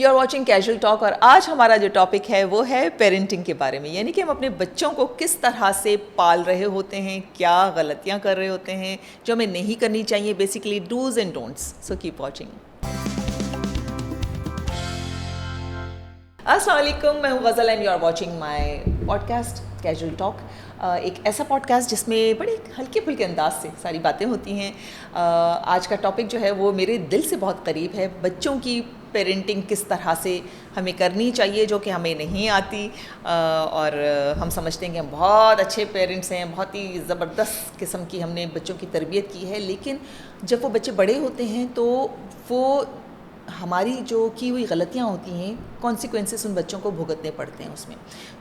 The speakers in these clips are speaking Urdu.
You are watching casual talk, اور آج ہمارا جو ٹاپک ہے وہ ہے پیرنٹنگ کے بارے میں، یعنی کہ ہم اپنے بچوں کو کس طرح سے پال رہے ہوتے ہیں، کیا غلطیاں کر رہے ہوتے ہیں جو ہمیں نہیں کرنی چاہیے، basically do's and don'ts. So keep watching. السلام علیکم، میں ہوں Ghazal and you are watching my podcast casual talk. ایک ایسا پوڈ کاسٹ جس میں بڑے ہلکے پھلکے انداز سے ساری باتیں ہوتی ہیں. آج کا ٹاپک جو ہے وہ میرے دل سے بہت قریب ہے. بچوں کی پیرنٹنگ کس طرح سے ہمیں کرنی چاہیے جو کہ ہمیں نہیں آتی، اور ہم سمجھتے ہیں کہ ہم بہت اچھے پیرنٹس ہیں، بہت ہی زبردست قسم کی ہم نے بچوں کی تربیت کی ہے، لیکن جب وہ بچے بڑے ہوتے ہیں تو وہ ہماری جو کی ہوئی غلطیاں ہوتی ہیں، کانسیکوینسز ان بچوں کو بھگتنے پڑتے ہیں اس میں.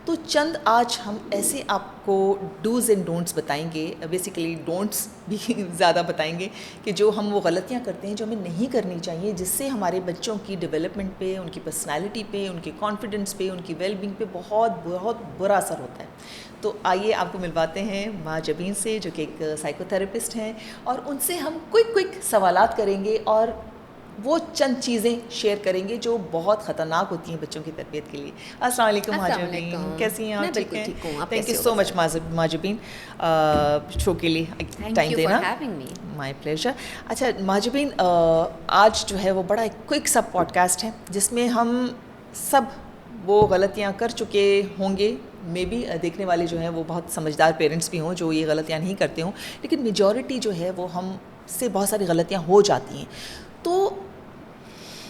تو چند آج ہم ایسے آپ کو ڈوز اینڈ ڈونٹس بتائیں گے، بیسیکلی ڈونٹس بھی زیادہ بتائیں گے، کہ جو ہم وہ غلطیاں کرتے ہیں جو ہمیں نہیں کرنی چاہیے، جس سے ہمارے بچوں کی ڈیولپمنٹ پہ، ان کی پرسنالٹی پہ، ان کے کانفیڈنس پہ، ان کی ویل بینگ پہ بہت بہت برا اثر ہوتا ہے. تو آئیے آپ کو ملواتے ہیں ماں جبین سے، جو کہ ایک سائیکو تھراپسٹ ہیں، اور ان سے ہم کوئک سوالات کریں گے اور وہ چند چیزیں شیئر کریں گے جو بہت خطرناک ہوتی ہیں بچوں کی تربیت کے لیے. السلام علیکم ماں جبین، کیسی ہیں آپ؟ ٹھیک ہیں؟ تھینک یو سو مچ ماں جبین شو کے لیے ٹائم دینا. مائی پلیزر. اچھا ماں جبین، آج جو ہے وہ بڑا ایک کوئک سا پوڈ کاسٹ ہے جس میں ہم سب وہ غلطیاں کر چکے ہوں گے، مے بی دیکھنے والے جو ہیں وہ بہت سمجھدار پیرنٹس بھی ہوں جو یہ غلطیاں نہیں کرتے ہوں، لیکن میجورٹی جو ہے وہ ہم سے بہت ساری غلطیاں ہو جاتی ہیں. تو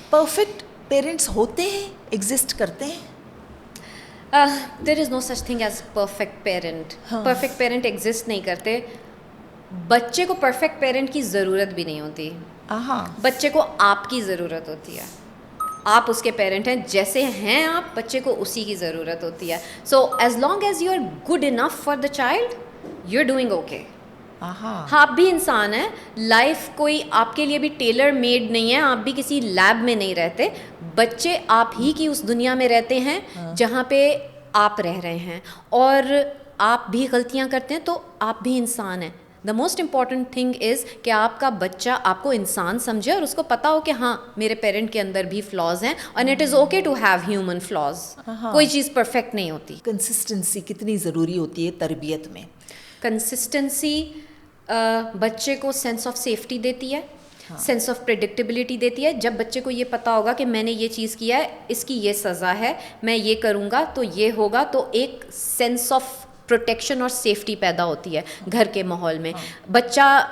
پرفیکٹ پیرنٹس ہوتے ہیں، ایگزسٹ کرتے ہیں؟ There is no such thing as perfect parent. Perfect parent exist نہیں کرتے. بچے کو پرفیکٹ پیرنٹ کی ضرورت بھی نہیں ہوتی. بچے کو آپ کی ضرورت ہوتی ہے. آپ اس کے پیرنٹ ہیں، جیسے ہیں آپ، بچے کو اسی کی ضرورت ہوتی ہے. So as long as you are good enough for the child, you are doing okay. آپ بھی انسان ہیں، لائف کوئی آپ کے لیے بھی ٹیلر میڈ نہیں ہے، آپ بھی کسی لیب میں نہیں رہتے. بچے آپ ہی کی اس دنیا میں رہتے ہیں جہاں پہ آپ رہ رہے ہیں، اور آپ بھی غلطیاں کرتے ہیں، تو آپ بھی انسان ہیں. The most important thing is کہ آپ کا بچہ آپ کو انسان سمجھے اور اس کو پتا ہو کہ ہاں میرے پیرنٹ کے اندر بھی فلاز ہیں، and it is okay to have human flaws. کوئی چیز پرفیکٹ نہیں ہوتی. کنسسٹنسی کتنی ضروری ہوتی ہے تربیت میں؟ کنسسٹنسی بچے کو سینس آف سیفٹی دیتی ہے، سینس آف پریڈکٹیبلٹی دیتی ہے. جب بچے کو یہ پتا ہوگا کہ میں نے یہ چیز کیا ہے، اس کی یہ سزا ہے، میں یہ کروں گا تو یہ ہوگا، تو ایک سینس آف پروٹیکشن اور سیفٹی پیدا ہوتی ہے گھر کے ماحول میں. بچہ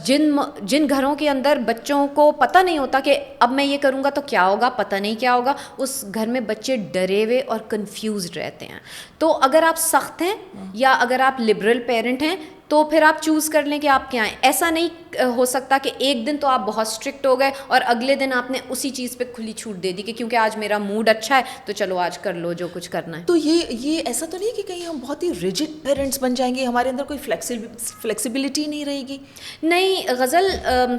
جن گھروں کے اندر بچوں کو پتہ نہیں ہوتا کہ اب میں یہ کروں گا تو کیا ہوگا، پتہ نہیں کیا ہوگا، اس گھر میں بچے ڈرے ہوئے اور کنفیوزڈ رہتے ہیں. تو اگر آپ سخت ہیں یا اگر آپ لبرل پیرنٹ ہیں تو پھر آپ چوز کر لیں کہ آپ کیا ہیں. ایسا نہیں ہو سکتا کہ ایک دن تو آپ بہت اسٹرکٹ ہو گئے اور اگلے دن آپ نے اسی چیز پہ کھلی چھوٹ دے دی کہ کیونکہ آج میرا موڈ اچھا ہے تو چلو آج کر لو جو کچھ کرنا ہے. تو یہ ایسا تو نہیں کہ کہیں ہم بہت ہی ریجڈ پیرنٹس بن جائیں گے، ہمارے اندر کوئی فلیکسیبلٹی نہیں رہے گی؟ نہیں غزل،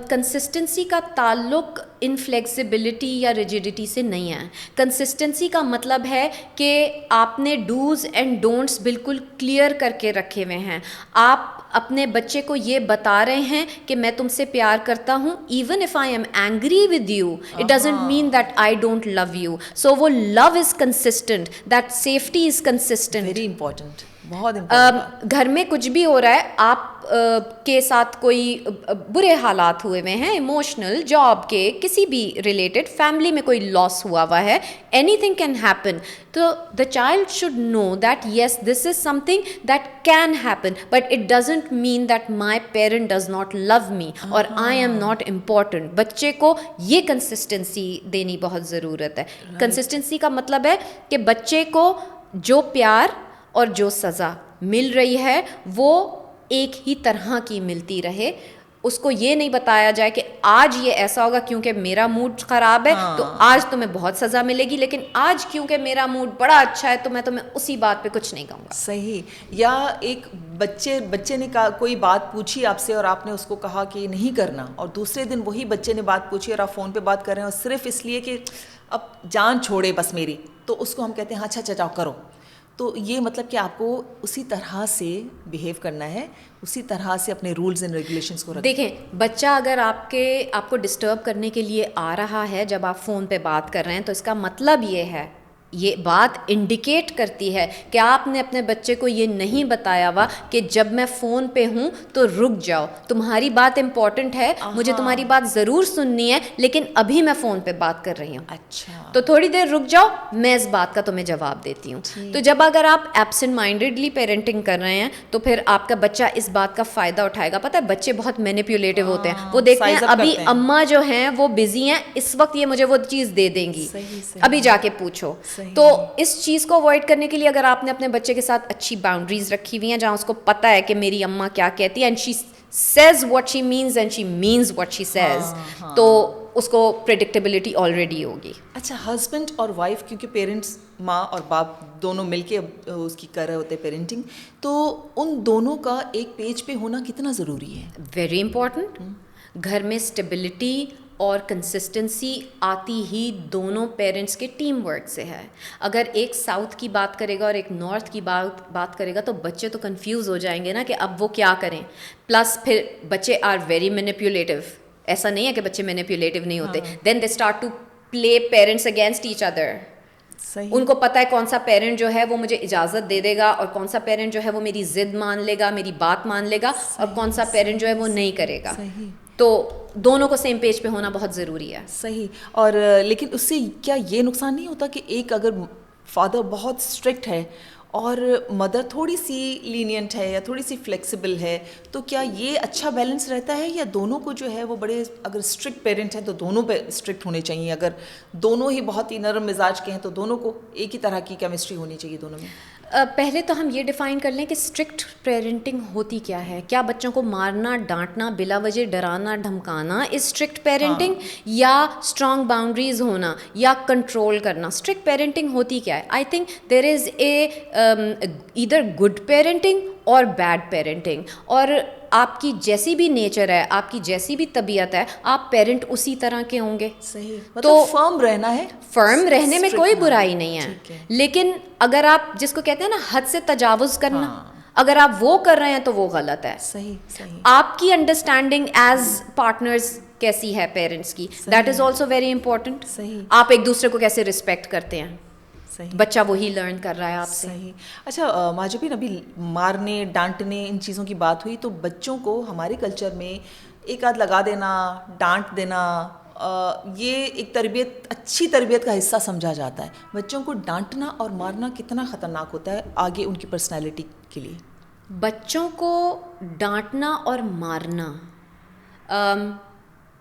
کنسسٹنسی کا تعلق انفلیکسیبلٹی یا ریجیڈیٹی سے نہیں ہے. کنسسٹنسی کا مطلب ہے کہ آپ نے ڈوز اینڈ ڈونٹس بالکل کلیئر کر کے رکھے ہوئے ہیں. آپ اپنے بچے کو یہ بتا رہے ہیں کہ میں تم سے پیار کرتا ہوں، even if I am angry with you it doesn't mean that I don't love you. So وہ love is consistent, that safety is consistent. Very important, بہت امپورٹنٹ. گھر میں کچھ بھی ہو رہا ہے، آپ کے ساتھ کوئی برے حالات ہوئے ہوئے ہیں، ایموشنل، جاب کے، کسی بھی ریلیٹڈ، فیملی میں کوئی لاس ہوا ہے، اینی تھنگ کین ہیپن. تو the child should know that yes this is something that can happen, but it doesn't mean that my parent does not love me اور آئی ایم ناٹ امپورٹنٹ. بچے کو یہ کنسسٹنسی دینی بہت ضرورت ہے. کنسسٹنسی کا مطلب ہے کہ بچے کو جو پیار اور جو سزا مل رہی ہے وہ ایک ہی طرح کی ملتی رہے. اس کو یہ نہیں بتایا جائے کہ آج یہ ایسا ہوگا کیونکہ میرا موڈ خراب ہے تو آج تمہیں بہت سزا ملے گی، لیکن آج کیونکہ میرا موڈ بڑا اچھا ہے تو میں تمہیں اسی بات پہ کچھ نہیں کہوں گا. صحیح. یا ایک بچے نے کوئی بات پوچھی آپ سے اور آپ نے اس کو کہا کہ نہیں کرنا، اور دوسرے دن وہی بچے نے بات پوچھی اور آپ فون پہ بات کر رہے ہیں، اور صرف اس لیے کہ اب جان چھوڑے بس میری، تو اس کو ہم کہتے ہیں اچھا جاؤ کرو. تو یہ مطلب کہ آپ کو اسی طرح سے بیہیو کرنا ہے, اسی طرح سے اپنے رولز اینڈ ریگولیشنس کو رکھنا. دیکھیں, بچہ اگر آپ کو ڈسٹرب کرنے کے لیے آ رہا ہے جب آپ فون پہ بات کر رہے ہیں, تو اس کا مطلب یہ بات انڈیکیٹ کرتی ہے کہ آپ نے اپنے بچے کو یہ نہیں بتایا ہوا کہ جب میں فون پہ ہوں تو رک جاؤ, تمہاری بات امپورٹنٹ ہے, مجھے تمہاری بات ضرور سننی ہے, لیکن ابھی میں فون پہ بات کر رہی ہوں. اچھا, تو تھوڑی دیر رک جاؤ, میں اس بات کا تمہیں جواب دیتی ہوں. تو جب اگر آپ ایبسنٹ مائنڈیڈلی پیرنٹنگ کر رہے ہیں تو پھر آپ کا بچہ اس بات کا فائدہ اٹھائے گا. پتہ ہے بچے بہت مینیپولیٹو ہوتے ہیں, وہ دیکھتے ہیں ابھی اماں جو ہیں وہ بزی ہیں, اس وقت یہ مجھے وہ چیز دے دیں گی, ابھی جا کے پوچھو. تو اس چیز کو اوائڈ کرنے کے لیے اگر آپ نے اپنے بچے کے ساتھ اچھی باؤنڈریز رکھی ہوئی ہیں, جہاں اس کو پتہ ہے کہ میری اماں کیا کہتی ہے, and she says what she means and she means what she says, تو اس کو پریڈکٹیبلٹی آلریڈی ہوگی. اچھا, ہسبینڈ اور وائف, کیونکہ پیرنٹس ماں اور باپ دونوں مل کے اس کی کر رہے ہوتے ہیں پیرنٹنگ, تو ان دونوں کا ایک پیج پہ ہونا کتنا ضروری ہے؟ Very important. گھر میں اسٹیبلٹی اور کنسسٹنسی آتی ہی دونوں پیرنٹس کے ٹیم ورک سے ہے. اگر ایک ساؤتھ کی بات کرے گا اور ایک نارتھ کی بات کرے گا تو بچے تو کنفیوز ہو جائیں گے نا کہ اب وہ کیا کریں. پلس پھر بچے آر ویری مینیپولیٹو. ایسا نہیں ہے کہ بچے مینیپولیٹو نہیں ہوتے. Then they start to play parents against each other. ان کو پتہ ہے کون سا پیرنٹ جو ہے وہ مجھے اجازت دے دے گا, اور کون سا پیرنٹ جو ہے وہ میری ضد مان لے گا, میری بات مان لے گا, اور کون سا پیرنٹ جو ہے وہ نہیں کرے گا. تو دونوں کو سیم پیج پہ ہونا بہت ضروری ہے. صحیح. اور لیکن اس سے کیا یہ نقصان نہیں ہوتا کہ ایک اگر فادر بہت اسٹرکٹ ہے اور مدر تھوڑی سی لینینٹ ہے یا تھوڑی سی فلیکسیبل ہے, تو کیا یہ اچھا بیلنس رہتا ہے, یا دونوں کو جو ہے وہ بڑے, اگر اسٹرکٹ پیرنٹ ہیں تو دونوں پہ اسٹرکٹ ہونے چاہیے, اگر دونوں ہی بہت ہی نرم مزاج کے ہیں تو دونوں کو ایک ہی طرح کی کیمسٹری ہونی چاہیے دونوں میں؟ پہلے تو ہم یہ ڈیفائن کر لیں کہ اسٹرکٹ پیرنٹنگ ہوتی کیا ہے. کیا بچوں کو مارنا, ڈانٹنا, بلا وجہ ڈرانا, دھمکانا از اسٹرکٹ پیرنٹنگ, یا اسٹرانگ باؤنڈریز ہونا, یا کنٹرول کرنا؟ اسٹرکٹ پیرنٹنگ ہوتی کیا ہے؟ I think there is a either good parenting اور بیڈ پیرنٹنگ. اور آپ کی جیسی بھی نیچر ہے, آپ کی جیسی بھی طبیعت ہے, آپ پیرنٹ اسی طرح کے ہوں گے. صحیح, تو فرم رہنا ہے. فرم رہنے میں کوئی برائی نہیں ہے, لیکن اگر آپ جس کو کہتے ہیں نا حد سے تجاوز کرنا, اگر آپ وہ کر رہے ہیں تو وہ غلط ہے. صحیح صحیح. آپ کی انڈرسٹینڈنگ ایز پارٹنرز کیسی ہے پیرنٹس کی, that is also very important. صحیح. آپ ایک دوسرے کو کیسے رسپیکٹ کرتے ہیں, بچہ وہی لرن کر رہا ہے آپ سے. صحیح. اچھا ماجبین, ابھی مارنے ڈانٹنے ان چیزوں کی بات ہوئی, تو بچوں کو ہمارے کلچر میں ایک آدھ لگا دینا, ڈانٹ دینا, یہ ایک تربیت, اچھی تربیت کا حصہ سمجھا جاتا ہے. بچوں کو ڈانٹنا اور مارنا کتنا خطرناک ہوتا ہے آگے ان کی پرسنالٹی کے لیے؟ بچوں کو ڈانٹنا اور مارنا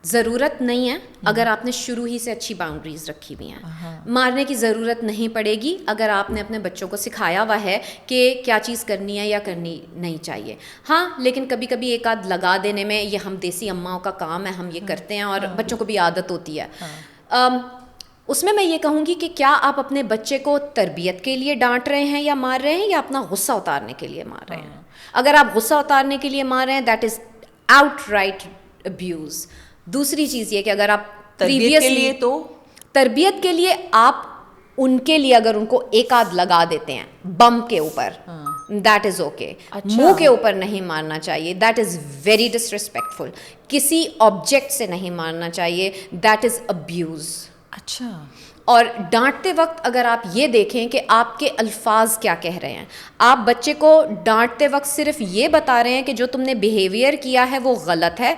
ضرورت نہیں ہے اگر آپ نے شروع ہی سے اچھی باؤنڈریز رکھی ہوئی ہیں. مارنے کی ضرورت نہیں پڑے گی اگر آپ نے اپنے بچوں کو سکھایا ہوا ہے کہ کیا چیز کرنی ہے یا کرنی نہیں چاہیے. ہاں, لیکن کبھی کبھی ایک آدھ لگا دینے میں, یہ ہم دیسی اماؤں کا کام ہے, ہم یہ کرتے ہیں, اور بچوں کو بھی عادت ہوتی ہے. اس میں یہ کہوں گی کہ کیا آپ اپنے بچے کو تربیت کے لیے ڈانٹ رہے ہیں یا مار رہے ہیں, یا اپنا غصہ اتارنے کے لیے مار رہے ہیں. اگر آپ غصہ اتارنے کے لیے مار رہے ہیں, that is out right abuse. دوسری چیز یہ کہ اگر آپ تربیت کے لیے, تو تربیت کے لیے آپ ان کے لیے اگر ان کو ایک آدھ لگا دیتے ہیں بم کے اوپر, دیٹ از اوکے. منہ کے اوپر نہیں مارنا چاہیے, that is very disrespectful. کسی آبجیکٹ سے نہیں مارنا چاہیے, دیٹ از ابیوز. اچھا. اور ڈانٹتے وقت اگر آپ یہ دیکھیں کہ آپ کے الفاظ کیا کہہ رہے ہیں, آپ بچے کو ڈانٹتے وقت صرف یہ بتا رہے ہیں کہ جو تم نے بیہیویئر کیا ہے وہ غلط ہے,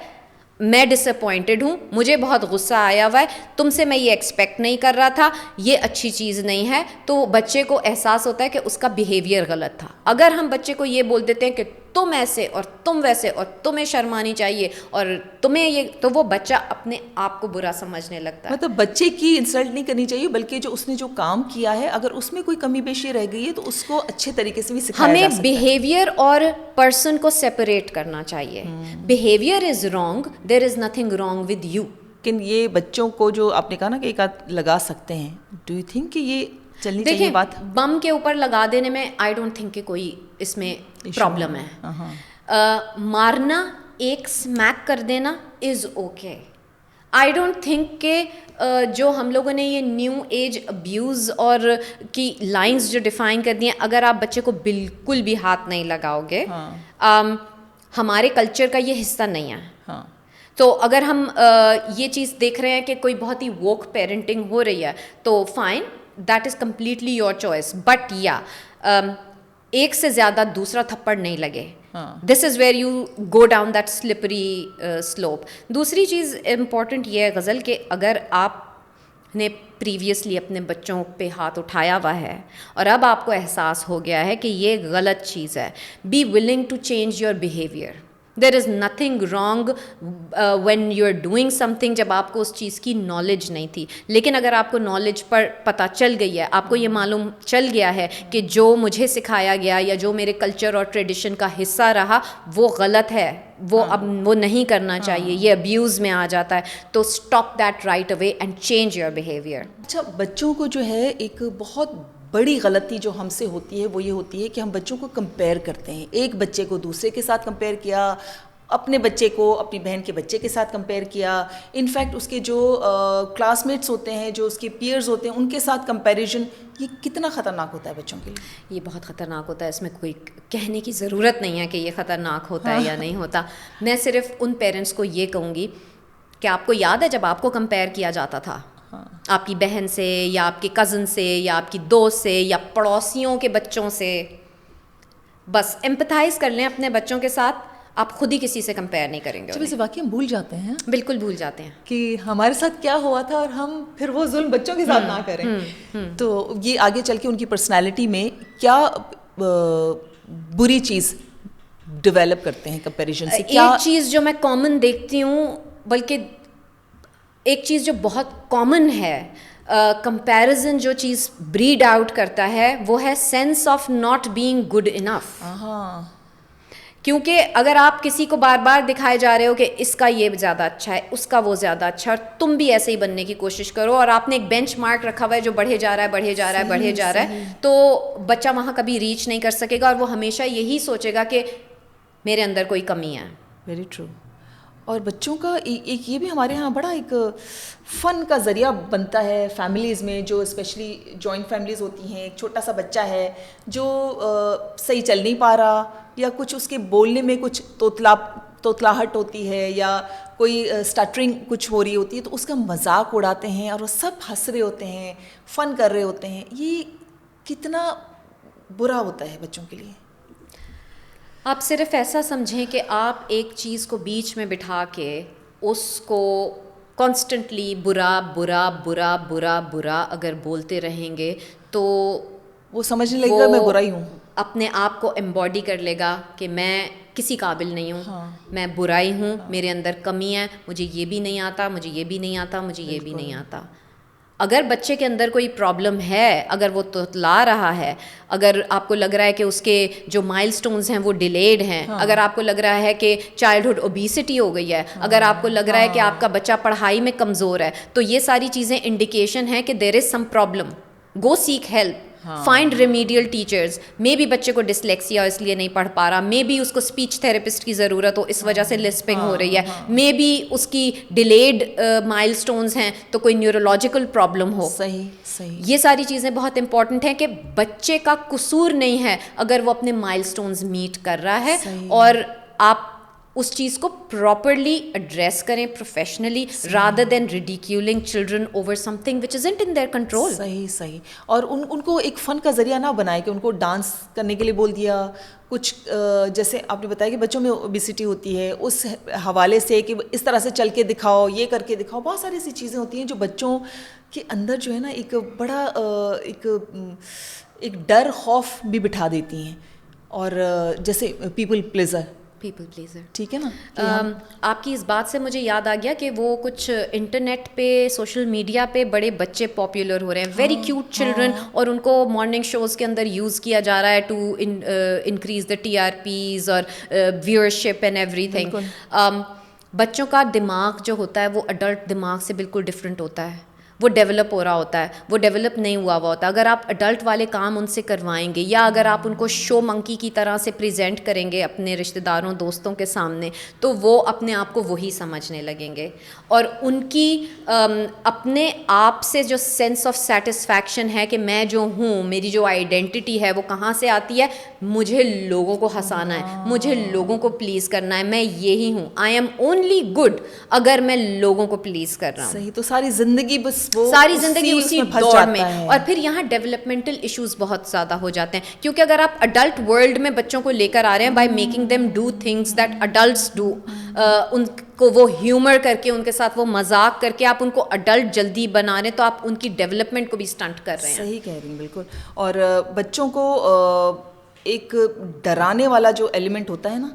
میں ڈس اپوائنٹڈ ہوں, مجھے بہت غصہ آیا ہوا ہے, تم سے میں یہ ایکسپیکٹ نہیں کر رہا تھا, یہ اچھی چیز نہیں ہے, تو بچے کو احساس ہوتا ہے کہ اس کا بیہیویئر غلط تھا. اگر ہم بچے کو یہ بول دیتے ہیں کہ تم ایسے اور تم ویسے اور تمہیں شرمانی چاہیے اور تمہیں یہ, تو وہ بچہ اپنے آپ کو برا سمجھنے لگتا ہے. مطلب بچے کی انسلٹ نہیں کرنی چاہیے, بلکہ جو اس نے جو کام کیا ہے اگر اس میں کوئی کمی بیشی رہ گئی ہے تو اس کو اچھے طریقے سے بھی سکھایا جا سکتا ہے. ہمیں بیہیویئر اور پرسن کو سیپریٹ کرنا چاہیے. Behaviour is wrong, there is nothing wrong with you. لیکن یہ بچوں کو جو آپ نے کہا نا کہ ایک آدھ لگا سکتے ہیں, ڈو یو تھنک کہ یہ چلنی چاہیے بات؟ بم کے اوپر لگا دینے میں آئی ڈونٹ تھنک کہ کوئی اس میں پرابلم ہے. مارنا, ایک سمیک کر دینا is okay. I don't think کہ جو ہم لوگوں نے یہ نیو ایج ابیوز اور کی لائنس جو ڈیفائن کر دی ہیں, اگر آپ بچے کو بالکل بھی ہاتھ نہیں لگاؤ گے, ہمارے کلچر کا یہ حصہ نہیں ہے. تو اگر ہم یہ چیز دیکھ رہے ہیں کہ کوئی بہت ہی ووک پیرنٹنگ ہو رہی ہے تو fine, that is completely your choice, but یا ایک سے زیادہ دوسرا تھپڑ نہیں لگے. This is where you go down that slippery slope. دوسری چیز امپورٹنٹ یہ ہے غزل کہ اگر آپ نے پریویسلی اپنے بچوں پہ ہاتھ اٹھایا ہوا ہے اور اب آپ کو احساس ہو گیا ہے کہ یہ غلط چیز ہے, be willing to change your behaviour. There is nothing wrong when you are doing something, جب آپ کو اس چیز کی نالج نہیں تھی. لیکن اگر آپ کو نالج پر پتہ چل گئی ہے, آپ کو یہ معلوم چل گیا ہے کہ جو مجھے سکھایا گیا یا جو میرے کلچر اور ٹریڈیشن کا حصہ رہا وہ غلط ہے, وہ اب وہ نہیں کرنا چاہیے, یہ ابیوز میں آ جاتا ہے, تو stop that right away and change your behaviour. اچھا, بچوں کو جو ہے ایک بہت بڑی غلطی جو ہم سے ہوتی ہے وہ یہ ہوتی ہے کہ ہم بچوں کو کمپیئر کرتے ہیں. ایک بچے کو دوسرے کے ساتھ کمپیئر کیا, اپنے بچے کو اپنی بہن کے بچے کے ساتھ کمپیئر کیا, انفیکٹ اس کے جو کلاس میٹس ہوتے ہیں, جو اس کے پیئرز ہوتے ہیں, ان کے ساتھ کمپیریزن. یہ کتنا خطرناک ہوتا ہے بچوں کے لیے؟ یہ بہت خطرناک ہوتا ہے, اس میں کوئی کہنے کی ضرورت نہیں ہے کہ یہ خطرناک ہوتا ہے یا نہیں ہوتا. میں صرف ان پیرنٹس کو یہ کہوں گی کہ آپ کو یاد ہے جب آپ کو کمپیئر کیا جاتا تھا آپ کی بہن سے یا آپ کے کزن سے یا آپ کی دوست سے یا پڑوسیوں کے بچوں سے, بس ایمپتھائز کر لیں اپنے بچوں کے ساتھ, آپ خود ہی کسی سے کمپیئر نہیں کریں گے. جب اسے واقعی ہم بھول جاتے ہیں, بالکل بھول جاتے ہیں کہ ہمارے ساتھ کیا ہوا تھا, اور ہم پھر وہ ظلم بچوں کے ساتھ نہ کریں. تو یہ آگے چل کے ان کی پرسنالٹی میں کیا بری چیز ڈیولپ کرتے ہیں کمپیریزن سے؟ ایک چیز جو میں کامن دیکھتی ہوں, بلکہ ایک چیز جو بہت کامن ہے, کمپیریزن جو چیز بریڈ آؤٹ کرتا ہے وہ ہے sense of not being good enough. کیونکہ اگر آپ کسی کو بار بار دکھائے جا رہے ہو کہ اس کا یہ زیادہ اچھا ہے, اس کا وہ زیادہ اچھا ہے, اور تم بھی ایسے ہی بننے کی کوشش کرو, اور آپ نے ایک بینچ مارک رکھا ہوا ہے جو بڑھے جا رہا ہے بڑھے جا رہا ہے بڑھے جا رہا ہے, تو بچہ وہاں کبھی ریچ نہیں کر سکے گا, اور وہ ہمیشہ یہی سوچے گا کہ میرے اندر کوئی کمی ہے. Very true. اور بچوں کا ایک یہ بھی ہمارے یہاں بڑا ایک فن کا ذریعہ بنتا ہے فیملیز میں, جو اسپیشلی جوائنٹ فیملیز ہوتی ہیں. ایک چھوٹا سا بچہ ہے جو صحیح چل نہیں پا رہا, یا کچھ اس کے بولنے میں کچھ توتلاہٹ ہوتی ہے, یا کوئی اسٹٹرنگ کچھ ہو رہی ہوتی ہے, تو اس کا مذاق اڑاتے ہیں اور وہ سب ہنس رہے ہوتے ہیں, فن کر رہے ہوتے ہیں. یہ کتنا برا ہوتا ہے بچوں کے لیے. آپ صرف ایسا سمجھیں کہ آپ ایک چیز کو بیچ میں بٹھا کے اس کو کانسٹنٹلی برا برا برا برا برا اگر بولتے رہیں گے تو وہ سمجھنے لگے گا میں برا ہی ہوں, اپنے آپ کو ایمباڈی کر لے گا کہ میں کسی قابل نہیں ہوں, میں برائی ہوں, میرے اندر کمی ہے, مجھے یہ بھی نہیں آتا, مجھے یہ بھی نہیں آتا, مجھے یہ بھی نہیں آتا. اگر بچے کے اندر کوئی پرابلم ہے, اگر وہ توتلا رہا ہے, اگر آپ کو لگ رہا ہے کہ اس کے جو مائل سٹونز ہیں وہ ڈیلیڈ ہیں, اگر آپ کو لگ رہا ہے کہ چائلڈہڈ اوبیسٹی ہو گئی ہے, اگر آپ کو لگ رہا ہے کہ آپ کا بچہ پڑھائی میں کمزور ہے, تو یہ ساری چیزیں انڈیکیشن ہے کہ there is some problem. Go seek help, find remedial teachers. Maybe بچے کو ڈسلیکسیا اس لیے نہیں پڑھ پا رہا, مے بی اس کو اسپیچ تھراپسٹ کی ضرورت ہو, اس وجہ سے لسپنگ ہو رہی ہے, مے بی اس کی ڈیلیڈ مائل سٹونز ہیں تو کوئی نیورولوجیکل پرابلم ہو. صحیح. یہ ساری چیزیں بہت امپورٹنٹ ہیں کہ بچے کا قصور نہیں ہے اگر وہ اپنے مائل سٹونز میٹ کر رہا ہے, اور آپ اس چیز کو پراپرلی ایڈریس کریں professionally, rather than ridiculing children over something which isn't in their control. صحیح. اور ان کو ایک فن کا ذریعہ نہ بنائے کہ ان کو ڈانس کرنے کے لیے بول دیا کچھ, جیسے آپ نے بتایا کہ بچوں میں اوبیسٹی ہوتی ہے, اس حوالے سے کہ اس طرح سے چل کے دکھاؤ, یہ کر کے دکھاؤ. بہت ساری ایسی چیزیں ہوتی ہیں جو بچوں کے اندر جو ہے نا ایک بڑا ایک ڈر خوف بھی بٹھا دیتی ہیں. اور جیسے پیپل پلیزر, ٹھیک ہے نا. آپ کی اس بات سے مجھے یاد آ گیا کہ وہ کچھ انٹرنیٹ پہ سوشل میڈیا پہ بڑے بچے پاپولر ہو رہے ہیں, ویری کیوٹ چلڈرن, اور ان کو مارننگ شوز کے اندر یوز کیا جا رہا ہے ٹو انکریز دا TRPs اور ویورشپ اینڈ ایوری تھنگ. بچوں کا دماغ جو ہوتا ہے وہ اڈلٹ دماغ سے بالکل ڈفرینٹ ہوتا ہے. وہ ڈیولپ ہو رہا ہوتا ہے, وہ ڈیولپ نہیں ہوا ہوا ہوتا. اگر آپ اڈلٹ والے کام ان سے کروائیں گے, یا اگر آپ ان کو شو منکی کی طرح سے پریزنٹ کریں گے اپنے رشتہ داروں دوستوں کے سامنے, تو وہ اپنے آپ کو وہی سمجھنے لگیں گے, اور ان کی اپنے آپ سے جو سینس آف سیٹسفیکشن ہے کہ میں جو ہوں, میری جو آئیڈینٹی ہے وہ کہاں سے آتی ہے, مجھے لوگوں کو ہنسانا ہے, مجھے لوگوں کو پلیز کرنا ہے, میں یہی ہوں, آئی ایم اونلی گڈ اگر میں لوگوں کو پلیز کر رہا ہوں. صحیح, تو ساری زندگی بس ساری زندگی اسی دور میں, اور پھر یہاں ڈیولپمنٹل ایشوز بہت زیادہ ہو جاتے ہیں, کیونکہ اگر آپ اڈلٹ ورلڈ میں بچوں کو لے کر آ رہے ہیں by making them do things that adults do, ان کو وہ ہیومر کر کے, ان کے ساتھ وہ مذاق کر کے آپ ان کو اڈلٹ جلدی بنا رہے ہیں, تو آپ ان کی ڈیولپمنٹ کو بھی اسٹنٹ کر رہے ہیں. صحیح کہہ رہی ہیں بالکل. اور بچوں کو ایک ڈرانے والا جو ایلیمنٹ ہوتا ہے نا,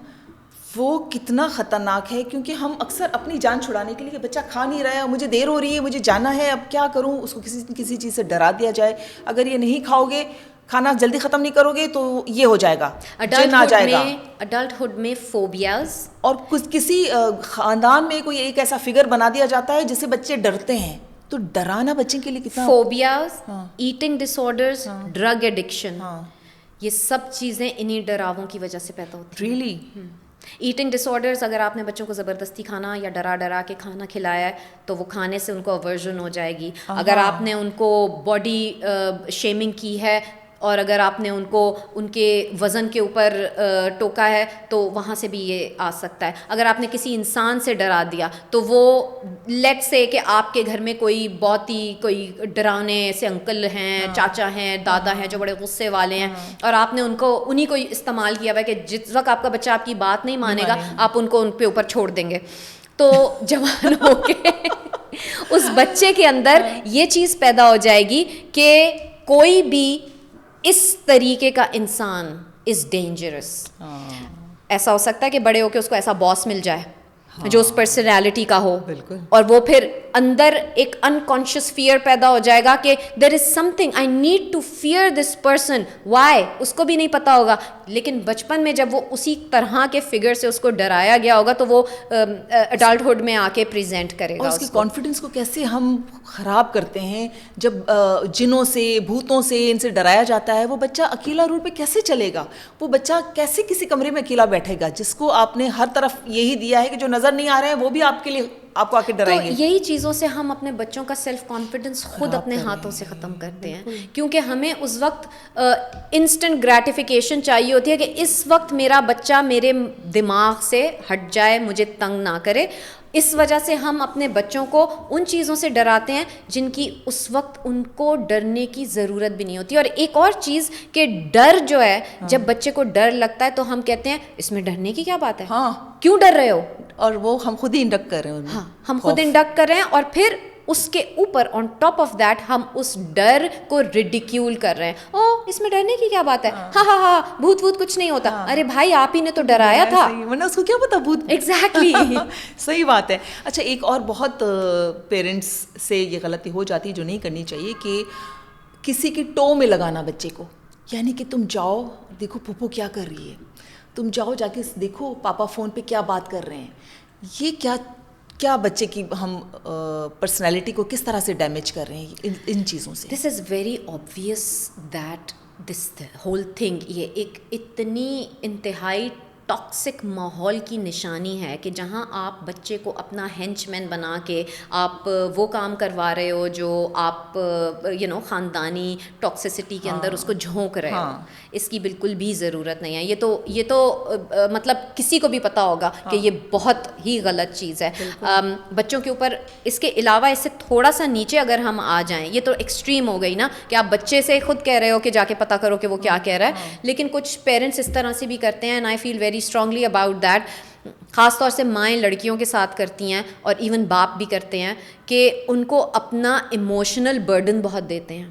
وہ کتنا خطرناک ہے, کیونکہ ہم اکثر اپنی جان چھڑانے کے لیے کہ بچہ کھا نہیں رہا ہے, مجھے دیر ہو رہی ہے, مجھے جانا ہے, اب کیا کروں, اس کو کسی چیز سے ڈرا دیا جائے, اگر یہ نہیں کھاؤ گے, کھانا جلدی ختم نہیں کرو گے تو یہ ہو جائے گا, جن آ جائے گا. اڈلٹہڈ میں فوبیاز, اور کسی خاندان میں کوئی ایک ایسا فگر بنا دیا جاتا ہے جس سے بچے ڈرتے ہیں, تو ڈرانا بچے کے لیے کتنا. فوبیاز, ایٹنگ ڈس آرڈرز, ڈرگ ایڈکشن, یہ سب چیزیں انہی ڈراووں کی وجہ سے پیدا ہوتی ہیں. ریئلی ایٹنگ ڈس آرڈرز, اگر آپ نے بچوں کو زبردستی کھانا یا ڈرا کے کھانا کھلایا ہے تو وہ کھانے سے ان کو اوورژن ہو جائے گی. اگر آپ نے ان کو باڈی شیمنگ کی ہے, اور اگر آپ نے ان کو ان کے وزن کے اوپر ٹوکا ہے, تو وہاں سے بھی یہ آ سکتا ہے. اگر آپ نے کسی انسان سے ڈرا دیا, تو وہ لیٹ سے کہ آپ کے گھر میں کوئی بہت ہی کوئی ڈرانے سے انکل ہیں, چاچا ہیں, دادا ہیں جو بڑے غصے والے ہیں, اور آپ نے ان کو انہی کو استعمال کیا ہوا ہے کہ جس وقت آپ کا بچہ آپ کی بات نہیں مانے گا, آپ ان کو ان پہ اوپر چھوڑ دیں گے, تو جوان ہو کے اس بچے کے اندر یہ چیز پیدا ہو جائے گی کہ کوئی بھی اس طریقے کا انسان از ڈینجرس. ایسا ہو سکتا ہے کہ بڑے ہو کے اس کو ایسا باس مل جائے جو اس پرسنالٹی کا ہو, اور وہ پھر اندر ایک انکانشیس فیئر پیدا ہو جائے گا کہ there is something I need to fear this person, why, اس کو بھی نہیں پتا ہوگا. لیکن بچپن میں جب وہ اسی طرح کے فگر سے اس کو ڈرایا گیا ہوگا, تو وہ اڈلٹہڈ میں آ کے پریزنٹ کرے گا. اور اس کی کانفیڈنس کو کیسے ہم خراب کرتے ہیں, جب جنوں سے, بھوتوں سے, ان سے ڈرایا جاتا ہے, وہ بچہ اکیلا روڈ پہ کیسے چلے گا, وہ بچہ کیسے کسی کمرے میں اکیلا بیٹھے گا, جس کو آپ نے ہر طرف یہی دیا ہے کہ جو نظر نہیں آ رہے ہیں وہ بھی آپ کے لیے آپ کو آ کے ڈرائیں گے. تو یہی چیزوں سے ہم اپنے بچوں کا سیلف کانفیڈنس خود اپنے ہاتھوں سے ختم کرتے ہیں, کیونکہ ہمیں اس وقت انسٹنٹ گریٹیفیکیشن چاہیے ہوتی ہے کہ اس وقت میرا بچہ میرے دماغ سے ہٹ جائے, مجھے تنگ نہ کرے. اس وجہ سے ہم اپنے بچوں کو ان چیزوں سے ڈراتے ہیں جن کی اس وقت ان کو ڈرنے کی ضرورت بھی نہیں ہوتی. اور ایک اور چیز کہ ڈر جو ہے, جب بچے کو ڈر لگتا ہے تو ہم کہتے ہیں اس میں ڈرنے کی کیا بات ہے, کیوں ڈر رہے ہو, اور وہ ہم خود ہی انڈکٹ کر رہے ہیں. ہاں, ہم خود انڈکٹ کر رہے ہیں, اور پھر اس کے اوپر آن ٹاپ آف دیٹ ہم اس ڈر کو ریڈیکیول کر رہے ہیں. او اس میں ڈرنے کی کیا بات ہے, ہاں ہاں ہاں بھوت ووت کچھ نہیں ہوتا. ارے بھائی آپ ہی نے تو ڈرایا تھا, ورنہ اس کو کیا پتا بھوت. ایگزیکٹلی. صحیح بات ہے. اچھا, ایک اور بہت پیرنٹس سے یہ غلطی ہو جاتی ہے جو نہیں کرنی چاہیے, کہ کسی کی ٹو میں لگانا بچے کو, یعنی کہ تم جاؤ دیکھو پھوپھو کیا کر رہی ہے, تم جاؤ جا کے دیکھو پاپا فون پہ کیا بات کر رہے ہیں. یہ کیا بچے کی ہم پرسنالٹی کو کس طرح سے ڈیمیج کر رہے ہیں ان چیزوں سے. This is very obvious that this whole thing, یہ ایک اتنی انتہائی ٹاکسک ماحول کی نشانی ہے کہ جہاں آپ بچے کو اپنا ہینچ مین بنا کے آپ وہ کام کروا رہے ہو جو آپ خاندانی ٹاکسسٹی کے اندر اس کو جھونک رہے ہو. اس کی بالکل بھی ضرورت نہیں ہے. یہ تو مطلب کسی کو بھی پتہ ہوگا کہ یہ بہت ہی غلط چیز ہے. بچوں کے اوپر اس کے علاوہ اس سے تھوڑا سا نیچے اگر ہم آ جائیں, یہ تو ایکسٹریم ہو گئی نا کہ آپ بچے سے خود کہہ رہے ہو کہ جا کے پتہ کرو کہ وہ کیا کہہ رہا ہے, لیکن کچھ پیرنٹس اس طرح سے بھی کرتے ہیں, and I feel very strongly about that. خاص طور سے مائیں لڑکیوں کے ساتھ کرتی ہیں, اور ایون باپ بھی کرتے ہیں, کہ ان کو اپنا ایموشنل برڈن بہت دیتے ہیں.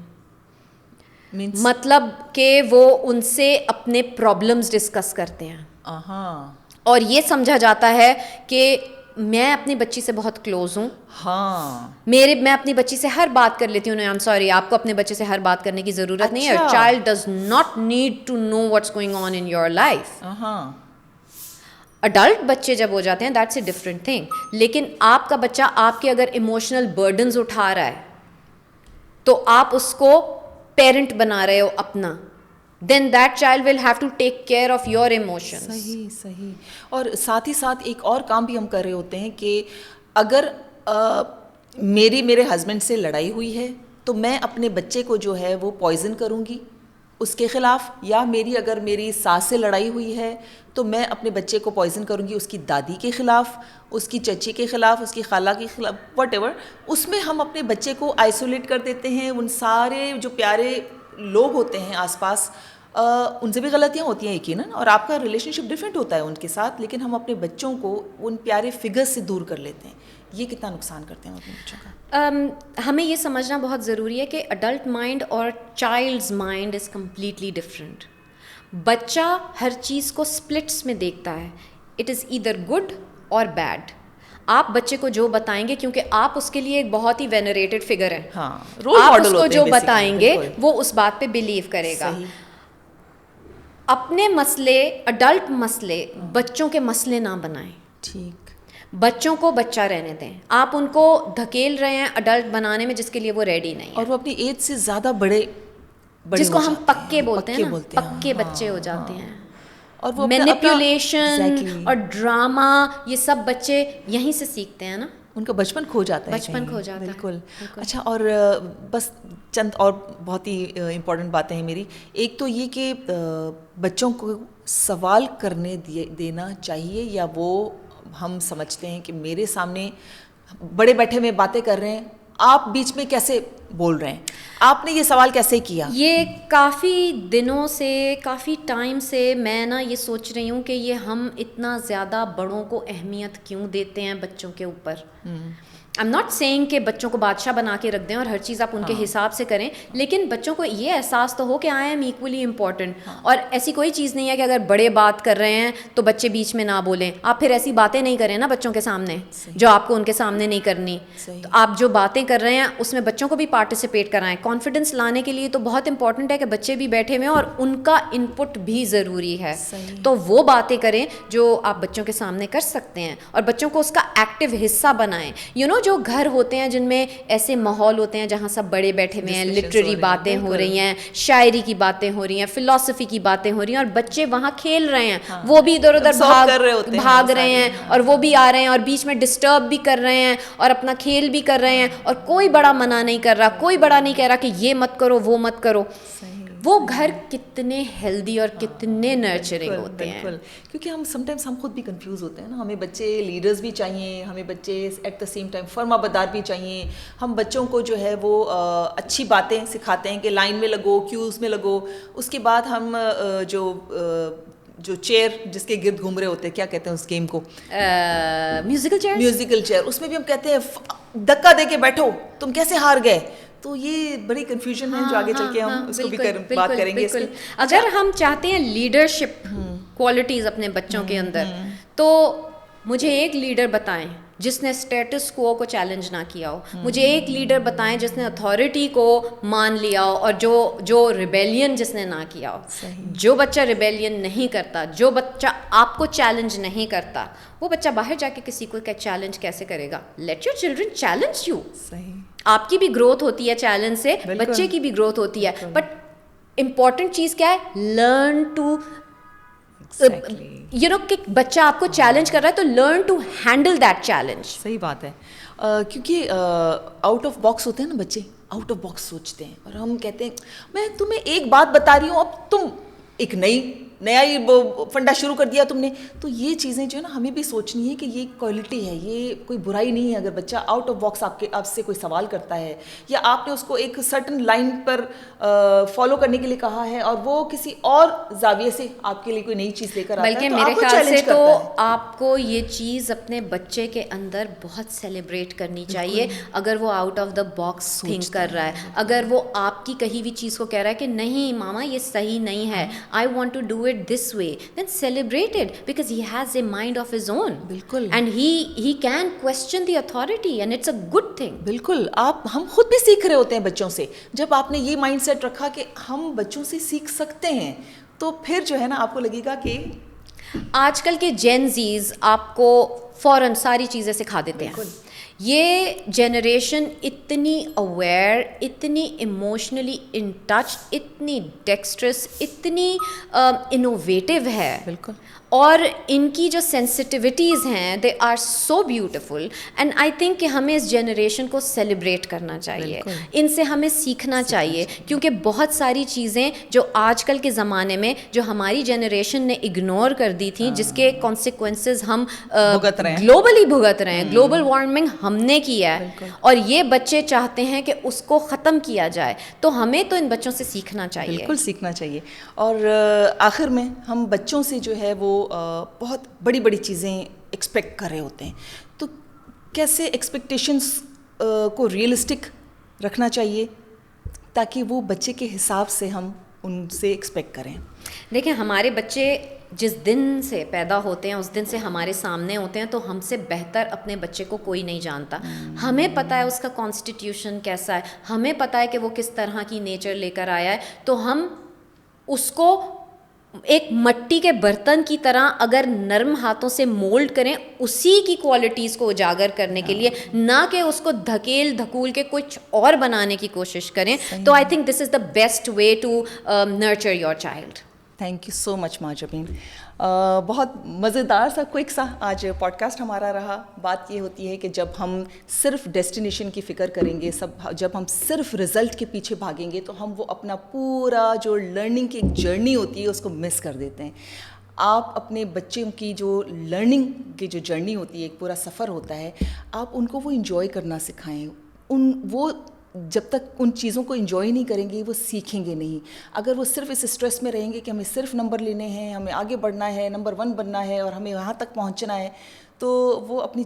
مطلب کہ وہ ان سے اپنے پرابلمز ڈسکس کرتے ہیں, اور یہ سمجھا جاتا ہے کہ میں اپنی بچی سے بہت کلوز ہوں, میں اپنی بچی سے ہر بات کر لیتی ہوں. آئی ایم سوری, آپ کو اپنے بچے سے ہر بات کرنے کی ضرورت نہیں ہے. Child does not need to know what's going on in your life. Adult بچے جب ہو جاتے ہیں دیٹس اے ڈفرینٹ تھنگ, لیکن آپ کا بچہ آپ کے اگر ایموشنل برڈنز اٹھا رہا ہے تو آپ اس کو پیرنٹ بنا رہے ہو اپنا, then that child will have to take care of your emotions. صحیح. اور ساتھ ہی ساتھ ایک اور کام بھی ہم کر رہے ہوتے ہیں کہ اگر میرے ہسبینڈ سے لڑائی ہوئی ہے تو میں اپنے بچے کو جو ہے وہ پوائزن کروں گی اس کے خلاف, یا اگر میری ساس سے لڑائی ہوئی ہے تو میں اپنے بچے کو پوائزن کروں گی اس کی دادی کے خلاف, اس کی چچی کے خلاف, اس کی خالہ کے خلاف, واٹ ایور. اس میں ہم اپنے بچے کو آئسولیٹ کر دیتے ہیں. ان سارے جو پیارے لوگ ہوتے ہیں آس پاس, ان سے بھی غلطیاں ہوتی ہیں یقیناً, اور آپ کا ریلیشن شپ ڈفرینٹ ہوتا ہے ان کے ساتھ, لیکن ہم اپنے بچوں کو ان پیارے فگر سے دور کر لیتے ہیں. یہ کتنا نقصان کرتے ہیں اپنے بچوں کا. ہمیں یہ سمجھنا بہت ضروری ہے کہ اڈلٹ مائنڈ اور child's mind is completely different. بچہ ہر چیز کو سپلٹس میں دیکھتا ہے. اٹ از ایدر گڈ اور بیڈ. آپ بچے کو جو بتائیں گے, کیونکہ آپ اس کے لیے ایک بہت ہی وینریٹڈ فگر ہیں, آپ اس کو جو بتائیں گے وہ اس بات پہ بلیو کرے گا. اپنے مسئلے, اڈلٹ مسئلے بچوں کے مسئلے نہ بنائیں. ٹھیک. بچوں کو بچہ رہنے دیں. آپ ان کو دھکیل رہے ہیں اڈلٹ بنانے میں جس کے لیے وہ ریڈی نہیں ہے, اور وہ اپنی ایج سے زیادہ بڑے جس کو ہم پکے بولتے ہیں نا, پکے بچے ہو جاتے ہیں. اور وہ مینیپولیشن اور ڈرامہ, یہ سب بچے یہیں سے سیکھتے ہیں نا, ان کا بچپن کھو جاتا ہے. بچپن کھو جاتا ہے. بالکل. اچھا, اور بس چند اور بہت ہی امپورٹنٹ باتیں ہیں میری. ایک تو یہ کہ بچوں کو سوال کرنے دینا چاہیے, یا وہ ہم سمجھتے ہیں کہ میرے سامنے بڑے بیٹھے میں باتیں کر رہے ہیں, آپ بیچ میں کیسے بول رہے ہیں, آپ نے یہ سوال کیسے کیا. یہ کافی دنوں سے, کافی ٹائم سے میں یہ سوچ رہی ہوں کہ یہ ہم اتنا زیادہ بڑوں کو اہمیت کیوں دیتے ہیں بچوں کے اوپر. آئی ایم ناٹ سیئنگ کہ بچوں کو بادشاہ بنا کے رکھ دیں اور ہر چیز آپ ان کے حساب سے کریں, لیکن بچوں کو یہ احساس تو ہو کہ آئی ایم ایکولی امپورٹنٹ. اور ایسی کوئی چیز نہیں ہے کہ اگر بڑے بات کر رہے ہیں تو بچے بیچ میں نہ بولیں. آپ پھر ایسی باتیں نہیں کریں نا بچوں کے سامنے جو آپ کو ان کے سامنے نہیں کرنی. تو آپ جو باتیں کر رہے ہیں اس میں بچوں کو بھی پارٹیسپیٹ کرائیں. کانفیڈنس لانے کے لیے تو بہت امپورٹنٹ ہے کہ بچے بھی بیٹھے ہوئے ہیں اور ان کا ان پٹ بھی ضروری ہے. تو وہ باتیں کریں جو آپ بچوں کے سامنے کر سکتے ہیں, اور بچوں کو اس کا ایکٹیو حصہ بنائیں. جو گھر ہوتے ہیں جن میں ایسے ماحول ہوتے ہیں جہاں سب بڑے بیٹھے ہوئے ہیں, لٹریری باتیں ہو رہی ہیں, شاعری کی باتیں ہو رہی ہیں, فلسفی کی باتیں ہو رہی ہیں, اور بچے وہاں کھیل رہے ہیں, وہ بھی ادھر ادھر بھاگ رہے ہیں, اور وہ بھی آ رہے ہیں اور بیچ میں ڈسٹرب بھی کر رہے ہیں اور اپنا کھیل بھی کر رہے ہیں, اور کوئی بڑا منع نہیں کر رہا, کوئی بڑا نہیں کہہ رہا کہ یہ مت کرو وہ مت کرو. وہ گھر کتنے ہیلدی اور کتنے نرچرنگ ہوتے ہیں. بالکل, کیونکہ ہم سم ٹائمس ہم خود بھی کنفیوز ہوتے ہیں نا. ہمیں بچے لیڈرز بھی چاہیے, ہمیں بچے ایٹ دا سیم ٹائم فرما بردار بھی چاہیے. ہم بچوں کو جو ہے وہ اچھی باتیں سکھاتے ہیں کہ لائن میں لگو, کیوز میں لگو. اس کے بعد ہم جو چیئر جس کے گرد گھوم رہے ہوتے ہیں, کیا کہتے ہیں اس گیم کو, میوزیکل چیئر, اس میں بھی ہم کہتے ہیں دھکا دے کے بیٹھو, تم کیسے ہار گئے. تو یہ بڑی کنفیوژن ہے جو آگے چل کے ہم اس کو بھی بات کریں گے. اگر ہم چاہتے ہیں لیڈرشپ کوالٹیز اپنے بچوں کے اندر, تو مجھے ایک لیڈر بتائیں جس نے اسٹیٹس کو چیلنج نہ کیا ہو. مجھے ایک لیڈر بتائیں جس نے اتھارٹی کو مان لیا ہو, اور جو ریبیلین جس نے نہ کیا ہو. جو بچہ ریبیلین نہیں کرتا, جو بچہ آپ کو چیلنج نہیں کرتا, وہ بچہ باہر جا کے کسی کو چیلنج کیسے کرے گا. Let your children challenge you. آپ کی بھی گروتھ ہوتی ہے چیلنج سے, بچے کی بھی گروتھ ہوتی ہے, بٹ امپورٹنٹ چیز کیا ہے, لرن ٹو کہ بچہ آپ کو چیلنج کر رہا ہے تو learn to handle that challenge. صحیح بات ہے, کیونکہ آؤٹ آف باکس ہوتے ہیں نا بچے, آؤٹ آف باکس سوچتے ہیں, اور ہم کہتے ہیں میں تمہیں ایک بات بتا رہی ہوں, اب تم ایک نیا ہی فنڈا شروع کر دیا تم نے. تو یہ چیزیں جو ہے نا ہمیں بھی سوچنی ہے کہ یہ کوالٹی ہے, یہ کوئی برائی نہیں ہے. اگر بچہ آؤٹ آف باکس آپ سے کوئی سوال کرتا ہے, یا آپ نے اس کو ایک سرٹن لائن پر فالو کرنے کے لیے کہا ہے, اور وہ کسی اور زاویے سے آپ کے لیے کوئی نئی چیز لے کر آتا ہے, بلکہ میرے خیال سے تو آپ کو یہ چیز اپنے بچے کے اندر بہت سیلیبریٹ کرنی چاہیے. اگر وہ out of the box think کر رہا ہے, اگر وہ آپ کی کہی ہوئی چیز کو کہہ رہا ہے کہ نہیں ماما یہ صحیح نہیں ہے, I want to do it this way, then celebrate it, because he has a mind of his own. بالکل. And he can question the authority, and it's a good thing. بالکل. ہم خود بھی سیکھ رہے ہوتے ہیں بچوں سے. جب آپ نے یہ مائنڈ سیٹ رکھا کہ ہم بچوں سے سیکھ سکتے ہیں, تو پھر جو ہے نا آپ کو لگے گا کہ آج کل کے جین زیز آپ کو فوراً ساری چیزیں سکھا دیتے ہیں. یہ جنریشن اتنی اویئر, اتنی ایموشنلی ان ٹچ, اتنی ڈیکسٹرس, اتنی انوویٹیو ہے. بالکل. اور ان کی جو سینسٹیوٹیز ہیں they are so beautiful, and I think کہ ہمیں اس جنریشن کو سیلیبریٹ کرنا چاہیے, ان سے ہمیں سیکھنا چاہیے, کیونکہ بہت ساری چیزیں جو آج کل کے زمانے میں جو ہماری جنریشن نے اگنور کر دی تھیں, جس کے کانسیکوینسز ہم گلوبلی بھگت رہے ہیں, گلوبل وارمنگ ہم نے کیا ہے, اور یہ بچے چاہتے ہیں کہ اس کو ختم کیا جائے, تو ہمیں تو ان بچوں سے سیکھنا چاہیے. بالکل سیکھنا چاہیے. اور آخر میں ہم بچوں سے جو ہے وہ بہت بڑی بڑی چیزیں ایکسپیکٹ کر رہے ہوتے ہیں, تو کیسے ایکسپیکٹیشنس کو ریئلسٹک رکھنا چاہیے تاکہ وہ بچے کے حساب سے ہم ان سے ایکسپیکٹ کریں. دیکھیں, ہمارے بچے جس دن سے پیدا ہوتے ہیں اس دن سے ہمارے سامنے ہوتے ہیں, تو ہم سے بہتر اپنے بچے کو کوئی نہیں جانتا. ہمیں پتہ ہے اس کا کانسٹیٹیوشن کیسا ہے, ہمیں پتہ ہے کہ وہ کس طرح کی نیچر لے کر آیا ہے, تو ہم اس کو ایک مٹی کے برتن کی طرح اگر نرم ہاتھوں سے مولڈ کریں, اسی کی کوالٹیز کو اجاگر کرنے کے لیے, نہ کہ اس کو دھکیل دھکول کے کچھ اور بنانے کی کوشش کریں, تو I think this is the best way to nurture your child. Thank you so much Mahjabeen. بہت مزیدار سا کوئک سا آج پوڈ کاسٹ ہمارا رہا. بات یہ ہوتی ہے کہ جب ہم صرف ڈیسٹینیشن کی فکر کریں گے, جب ہم صرف رزلٹ کے پیچھے بھاگیں گے, تو ہم وہ اپنا پورا جو لرننگ کی ایک جرنی ہوتی ہے اس کو مس کر دیتے ہیں. آپ اپنے بچوں کی جو لرننگ کی جو جرنی ہوتی ہے, ایک پورا سفر ہوتا ہے, آپ ان کو وہ انجوائے کرنا سکھائیں. وہ جب تک ان چیزوں کو انجوائے نہیں کریں گے وہ سیکھیں گے نہیں. اگر وہ صرف اس اسٹریس میں رہیں گے کہ ہمیں صرف نمبر لینے ہیں, ہمیں آگے بڑھنا ہے, نمبر 1 بننا ہے اور ہمیں وہاں تک پہنچنا ہے, تو وہ اپنی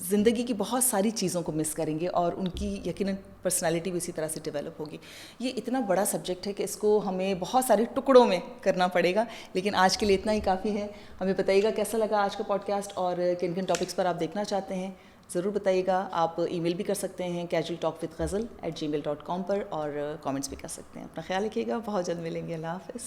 زندگی کی بہت ساری چیزوں کو مس کریں گے, اور ان کی یقیناً پرسنالٹی بھی اسی طرح سے ڈیولپ ہوگی. یہ اتنا بڑا سبجیکٹ ہے کہ اس کو ہمیں بہت سارے ٹکڑوں میں کرنا پڑے گا, لیکن آج کے لیے اتنا ہی کافی ہے. ہمیں بتائیے گا کیسا لگا آج کا پوڈ کاسٹ, اور کن کن ٹاپکس پر آپ دیکھنا چاہتے ہیں, ضرور بتائیے گا. آپ ای میل بھی کر سکتے ہیں casualtalkwithghazal@gmail.com پر, اور کامنٹس بھی کر سکتے ہیں. اپنا خیال رکھیے گا, بہت جلد ملیں گے. اللہ حافظ.